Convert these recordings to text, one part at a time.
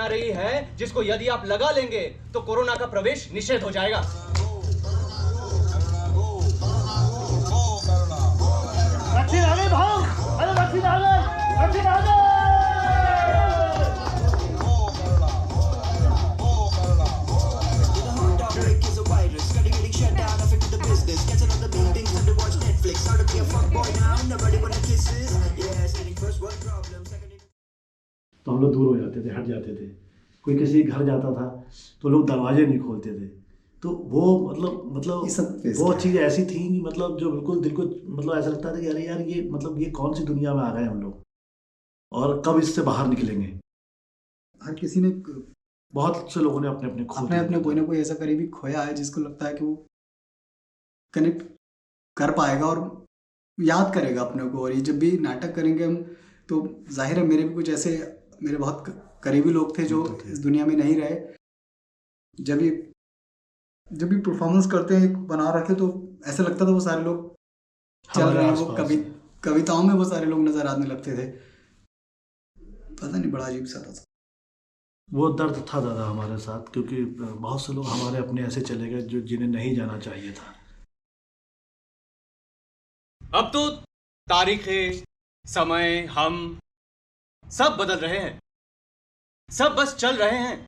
आ रही है जिसको यदि आप लगा लेंगे तो कोरोना का प्रवेश निषेध हो जाएगा। वैक्सीन आ गई भाव, अरे वैक्सीन आ गई, वैक्सीन आ गई। तो हम लोग दूर हो जाते थे, हट जाते थे। कोई किसी घर जाता था तो लोग दरवाजे नहीं खोलते थे। तो वो मतलब वो चीज़ ऐसी थी कि मतलब जो बिल्कुल दिल को मतलब ऐसा लगता था कि अरे यार ये कौन सी दुनिया में आ गए हम लोग और कब इससे बाहर निकलेंगे। हर किसी ने, बहुत से लोगों ने अपने अपने कोई ना कोई ऐसा करीबी खोया है जिसको लगता है कि वो कनेक्ट कर पाएगा और याद करेगा अपने को। और ये जब भी नाटक करेंगे हम तो जाहिर है मेरे भी कुछ ऐसे मेरे बहुत करीबी लोग थे जो इस दुनिया में नहीं रहे। जब भी परफॉर्मेंस करते हैं बना रखे तो ऐसा लगता था वो सारे लोग चल रहे हैं, वो कविताओं में वो सारे लोग नजर आने लगते थे। पता नहीं, बड़ा अजीब सा था। वो दर्द था दादा हमारे साथ, क्योंकि बहुत से लोग हमारे अपने ऐसे चले गए जो जिन्हें नहीं जाना चाहिए था। अब तो तारीखें, समय, हम सब बदल रहे हैं, सब बस चल रहे हैं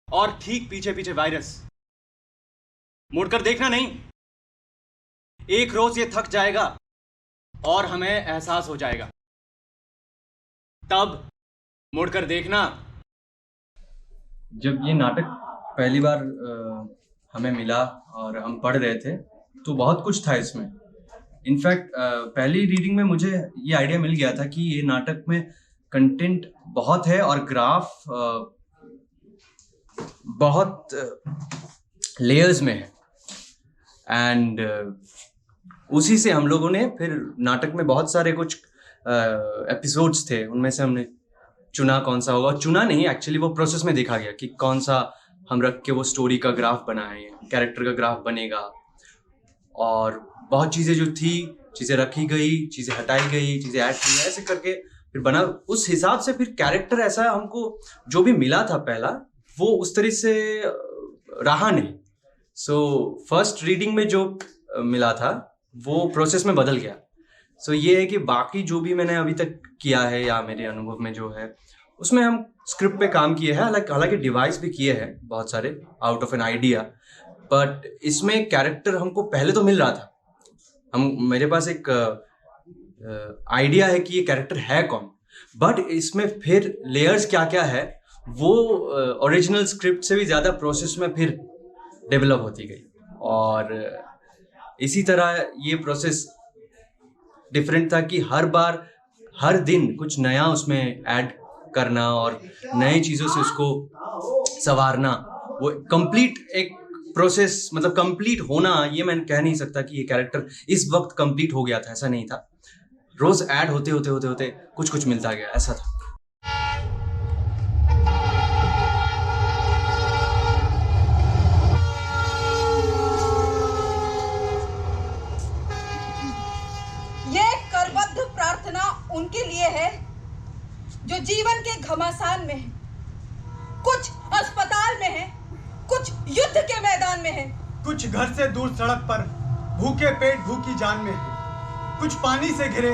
और ठीक पीछे पीछे वायरस। मुड़कर देखना नहीं, एक रोज ये थक जाएगा और हमें एहसास हो जाएगा, तब मुड़कर देखना। जब ये नाटक पहली बार हमें मिला और हम पढ़ रहे थे तो बहुत कुछ था इसमें। इनफैक्ट पहली रीडिंग में मुझे ये आइडिया मिल गया था कि ये नाटक में कंटेंट बहुत है और ग्राफ बहुत लेयर्स में है। एंड उसी से हम लोगों ने फिर नाटक में बहुत सारे कुछ एपिसोड्स थे, उनमें से हमने चुना कौन सा होगा। चुना नहीं, एक्चुअली वो प्रोसेस में देखा गया कि कौन सा हम रख के वो स्टोरी का ग्राफ बनाए, कैरेक्टर का ग्राफ बनेगा। और बहुत चीज़ें जो थी, चीज़ें रखी गई, चीज़ें हटाई गई, चीज़ें ऐड की गई, ऐसे करके फिर बना। उस हिसाब से फिर कैरेक्टर ऐसा हमको जो भी मिला था पहला, वो उस तरह से रहा नहीं। सो फर्स्ट रीडिंग में जो मिला था वो प्रोसेस में बदल गया। सो ये है कि बाकी जो भी मैंने अभी तक किया है या मेरे अनुभव में जो है उसमें हम स्क्रिप्ट पे काम किए हैं, हालांकि डिवाइस भी किए हैं बहुत सारे out of an idea. But इसमें कैरेक्टर हमको पहले तो मिल रहा था, मेरे पास एक आइडिया है कि ये कैरेक्टर है कौन, बट इसमें फिर लेयर्स क्या क्या है वो ओरिजिनल स्क्रिप्ट से भी ज़्यादा प्रोसेस में फिर डेवलप होती गई। और इसी तरह ये प्रोसेस डिफरेंट था कि हर बार हर दिन कुछ नया उसमें ऐड करना और नई चीज़ों से उसको संवारना। वो कंप्लीट एक प्रोसेस, मतलब कंप्लीट होना, ये मैं कह नहीं सकता कि ये कैरेक्टर इस वक्त कंप्लीट हो गया था, ऐसा नहीं था। रोज ऐड होते होते होते होते कुछ कुछ मिलता गया, ऐसा था। ये करबद्ध प्रार्थना उनके लिए है जो जीवन के घमासान में है, कुछ अस्पताल में है, कुछ युद्ध के मैदान में है, कुछ घर से दूर सड़क पर भूखे पेट भूखी जान में है, कुछ पानी से घिरे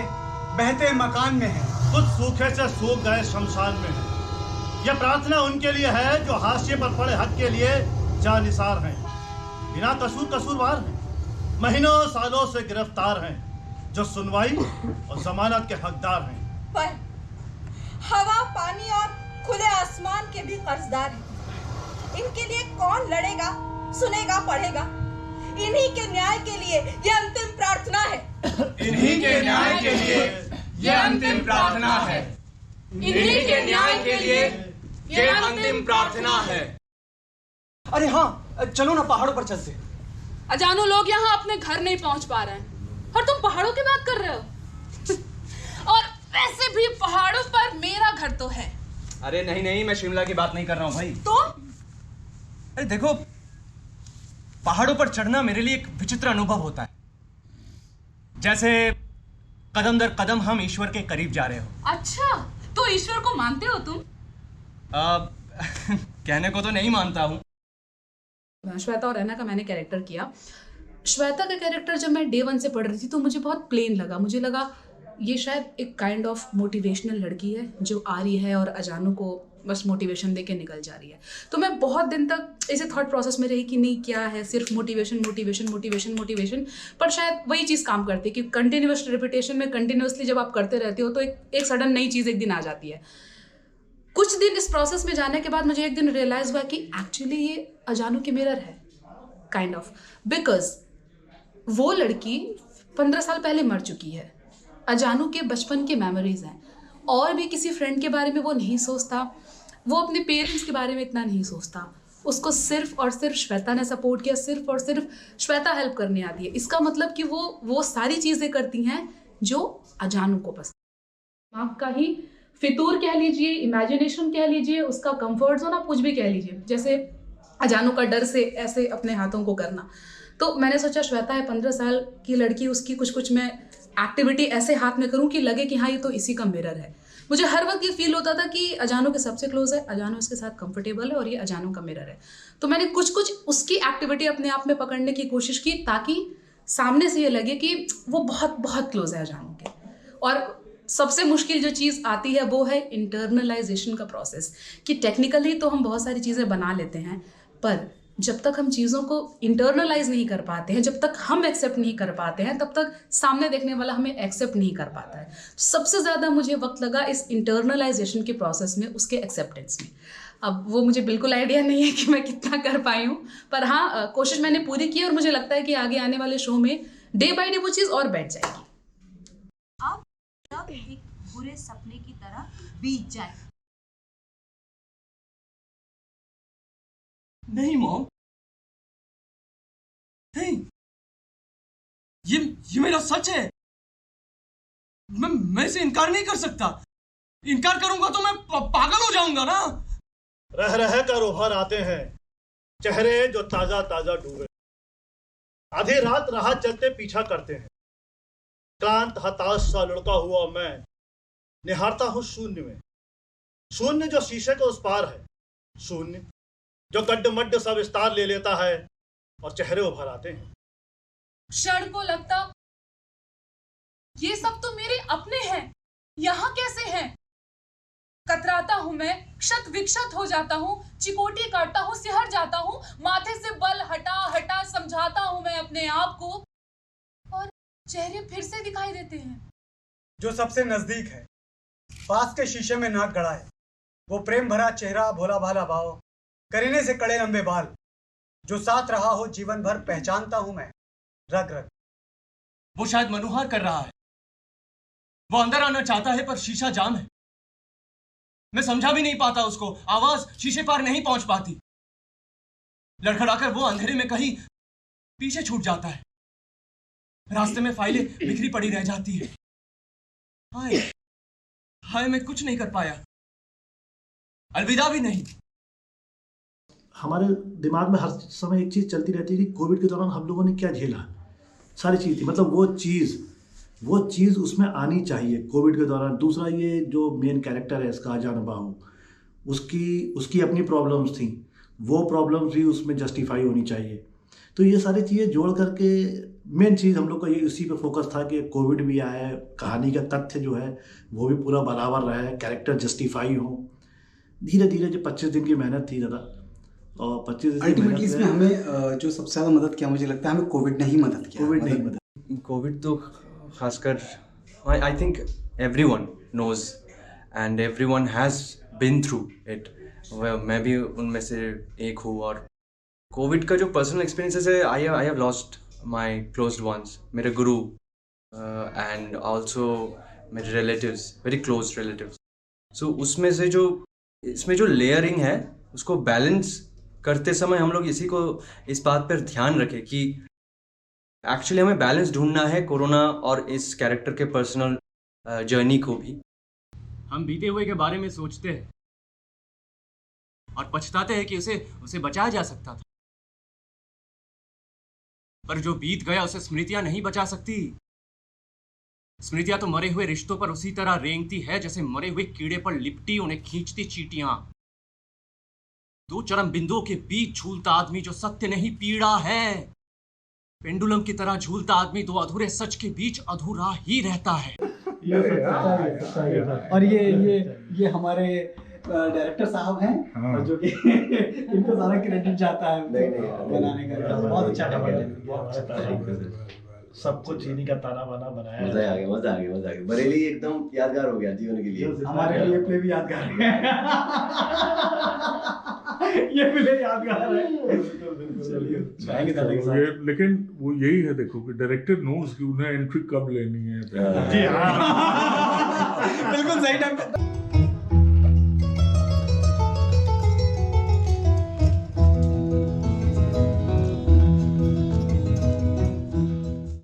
बहते मकान में है, कुछ सूखे से सूख गए शमशान में है। यह प्रार्थना उनके लिए है जो हाशिए पर पड़े हक के लिए जानिसार हैं, बिना कसूरवार हैं, महीनों सालों से गिरफ्तार हैं, जो सुनवाई और जमानत के हकदार हैं। पर हवा, पानी और खुले आसमान के भी कर्जदार हैं। इनके लिए कौन लड़ेगा, सुनेगा, पढ़ेगा? इन्हीं के न्याय के लिए यह अंतिम प्रार्थना है। इन्हीं के न्याय के लिए यह अंतिम प्रार्थना है। इन्हीं के न्याय के लिए यह अंतिम प्रार्थना है। अरे हाँ, चलो ना पहाड़ों पर चलते। अजानो लोग यहाँ अपने घर नहीं पहुँच पा रहे हैं और तुम पहाड़ों की बात कर रहे हो। और वैसे भी पहाड़ों पर मेरा घर तो है। अरे नहीं, मैं शिमला की बात नहीं कर रहा हूँ भाई। तो अरे देखो, पहाड़ों पर चढ़ना मेरे लिए एक विचित्र अनुभव होता है, जैसे कदम दर कदम हम ईश्वर के करीब जा रहे हो। अच्छा, तो ईश्वर को मानते हो तुम? कहने को तो नहीं मानता हूँ। श्वेता और रैना का मैंने कैरेक्टर किया। श्वेता का कैरेक्टर जब मैं डे 1 से पढ़ रही थी तो मुझे बहुत प्लेन लगा। मुझे लगा ये शायद एक काइंड ऑफ मोटिवेशनल लड़की है जो आ रही है और अजानू को बस मोटिवेशन दे के निकल जा रही है। तो मैं बहुत दिन तक ऐसे थॉट प्रोसेस में रही कि नहीं क्या है, सिर्फ मोटिवेशन मोटिवेशन मोटिवेशन मोटिवेशन। पर शायद वही चीज़ काम करती है कि कंटिन्यूस रिपीटेशन में कंटिन्यूसली जब आप करते रहते हो तो एक सडन नई चीज़ एक दिन आ जाती है। कुछ दिन इस प्रोसेस में जाने के बाद मुझे एक दिन रियलाइज़ हुआ कि एक्चुअली ये अजानू की मिरर है काइंड ऑफ, बिकॉज वो लड़की 15 साल पहले मर चुकी है। अजानू के बचपन के मेमोरीज हैं और भी किसी फ्रेंड के बारे में वो नहीं सोचता, वो अपने पेरेंट्स के बारे में इतना नहीं सोचता। उसको सिर्फ और सिर्फ श्वेता ने सपोर्ट किया, सिर्फ और सिर्फ श्वेता हेल्प करने आती है। इसका मतलब कि वो सारी चीज़ें करती हैं जो अजानू को पसंद। आपका ही फितूर कह लीजिए, इमेजिनेशन कह लीजिए, उसका कंफर्ट जोन, आप कुछ भी कह लीजिए। जैसे अजानू का डर से ऐसे अपने हाथों को करना। तो मैंने सोचा श्वेता है 15 साल की लड़की, उसकी कुछ मैं एक्टिविटी ऐसे हाथ में करूं कि लगे कि हाँ ये तो इसी का मिरर है। मुझे हर वक्त ये फील होता था कि अजानू के सबसे क्लोज है, अजानू इसके साथ कंफर्टेबल है और ये अजानू का मिरर है। तो मैंने कुछ उसकी एक्टिविटी अपने आप में पकड़ने की कोशिश की ताकि सामने से ये लगे कि वो बहुत बहुत क्लोज है अजानू के। और सबसे मुश्किल जो चीज़ आती है वो है इंटरनलाइजेशन का प्रोसेस, कि टेक्निकली तो हम बहुत सारी चीज़ें बना लेते हैं पर जब तक हम चीज़ों को इंटरनलाइज नहीं कर पाते हैं, जब तक हम एक्सेप्ट नहीं कर पाते हैं, तब तक सामने देखने वाला हमें एक्सेप्ट नहीं कर पाता है। सबसे ज़्यादा मुझे वक्त लगा इस इंटरनलाइजेशन के प्रोसेस में, उसके एक्सेप्टेंस में। अब वो मुझे बिल्कुल आइडिया नहीं है कि मैं कितना कर पाई हूँ, पर हाँ कोशिश मैंने पूरी की और मुझे लगता है कि आगे आने वाले शो में डे बाई डे वो चीज़ और बैठ जाएगी। अब सब एक बुरे सपने की तरह बीत जाए। नहीं मॉम, नहीं, ये मेरा सच है। मैं इसे इनकार नहीं कर सकता। इनकार करूंगा तो मैं पागल हो जाऊंगा ना। रह रह कर उभर आते हैं चेहरे जो ताजा ताजा डूबे, आधी रात राह चलते पीछा करते हैं। क्लांत हताश सा लुढ़का हुआ मैं निहारता हूं शून्य में, शून्य जो शीशे के उस पार है, शून्य जो गड्ढ सा विस्तार ले लेता है और चेहरे उभर आते हैं। क्षण को लगता ये सब तो मेरे अपने हैं, यहाँ कैसे हैं? कतराता हूं मैं, क्षत विक्षत हो जाता हूँ, चिकोटी काटता हूँ, सिहर जाता हूँ, माथे से बल हटा हटा समझाता हूँ मैं अपने आप को, और चेहरे फिर से दिखाई देते हैं। जो सबसे नजदीक है, पास के शीशे में नाक गड़ा है, वो प्रेम भरा चेहरा, भोला भाला भाव, करीने से कड़े लंबे बाल, जो साथ रहा हो जीवन भर, पहचानता हूं मैं रग रग। वो शायद मनुहार कर रहा है, वो अंदर आना चाहता है पर शीशा जाम है। मैं समझा भी नहीं पाता उसको, आवाज शीशे पार नहीं पहुंच पाती। लड़खड़ाकर वो अंधेरे में कहीं पीछे छूट जाता है। रास्ते में फाइलें बिखरी पड़ी रह जाती है। हाय हाय, मैं कुछ नहीं कर पाया, अलविदा भी नहीं। हमारे दिमाग में हर समय एक चीज़ चलती रहती है कि कोविड के दौरान हम लोगों ने क्या झेला, सारी चीज़ थी, मतलब वो चीज़ उसमें आनी चाहिए कोविड के दौरान। दूसरा, ये जो मेन कैरेक्टर है इसका अजानू बाहू, उसकी अपनी प्रॉब्लम्स थी, वो प्रॉब्लम्स भी उसमें जस्टिफाई होनी चाहिए। तो ये सारी चीज़ें जोड़ करके मेन चीज़ हम लोग का ये इसी पे फोकस था कि कोविड भी आया, कहानी का तथ्य जो है वो भी पूरा बराबर रहे, कैरेक्टर जस्टिफाई हो। धीरे धीरे जो 25 दिन की मेहनत थी ज़्यादा, और 25 दिन अल्टीमेटली इसमें हमें जो सबसे ज़्यादा मदद किया, मुझे लगता है हमें कोविड ने ही मदद किया। कोविड तो खासकर I think everyone knows and everyone has been through it. मैं भी उनमें से एक हूँ। और कोविड का जो पर्सनल एक्सपीरियंसेस है, I have lost my closed ones, मेरे गुरु एंड आल्सो मेरे रिलेटिव्स, वेरी क्लोज रिलेटिव्स। सो उसमें से इसमें जो लेयरिंग है उसको बैलेंस करते समय हम लोग इस बात पर ध्यान रखें कि एक्चुअली हमें बैलेंस ढूंढना है कोरोना और इस कैरेक्टर के पर्सनल जर्नी को भी। हम बीते हुए के बारे में सोचते हैं और पछताते हैं कि उसे बचाया जा सकता था, पर जो बीत गया उसे स्मृतियां नहीं बचा सकती। स्मृतियां तो मरे हुए रिश्तों पर उसी तरह रेंगती है जैसे मरे हुए कीड़े पर लिपटी उन्हें खींचती चींटियां। दो चरम बिंदुओं के बीच झूलता आदमी जो सत्य नहीं पीड़ा है। पेंडुलम की तरह झूलता आदमी दो अधूरे सच के बीच अधूरा ही रहता है। और ये हमारे डायरेक्टर साहब हैं, और जो कि इनको सारा क्रेडिट जाता है बनाने का। बहुत अच्छा था, सब कुछ चीनी का ताना बाना बनाया। मजा आ गया। बरेली एकदम यादगार हो गया जीवन के लिए। हमारे लिए प्ले भी यादगार है। ये प्ले यादगार है। ये लेकिन वो यही है, देखो कि डायरेक्टर नोज कि उन्हें एंट्री कब लेनी है। जी हाँ, बिल्कुल सही टाइम पे।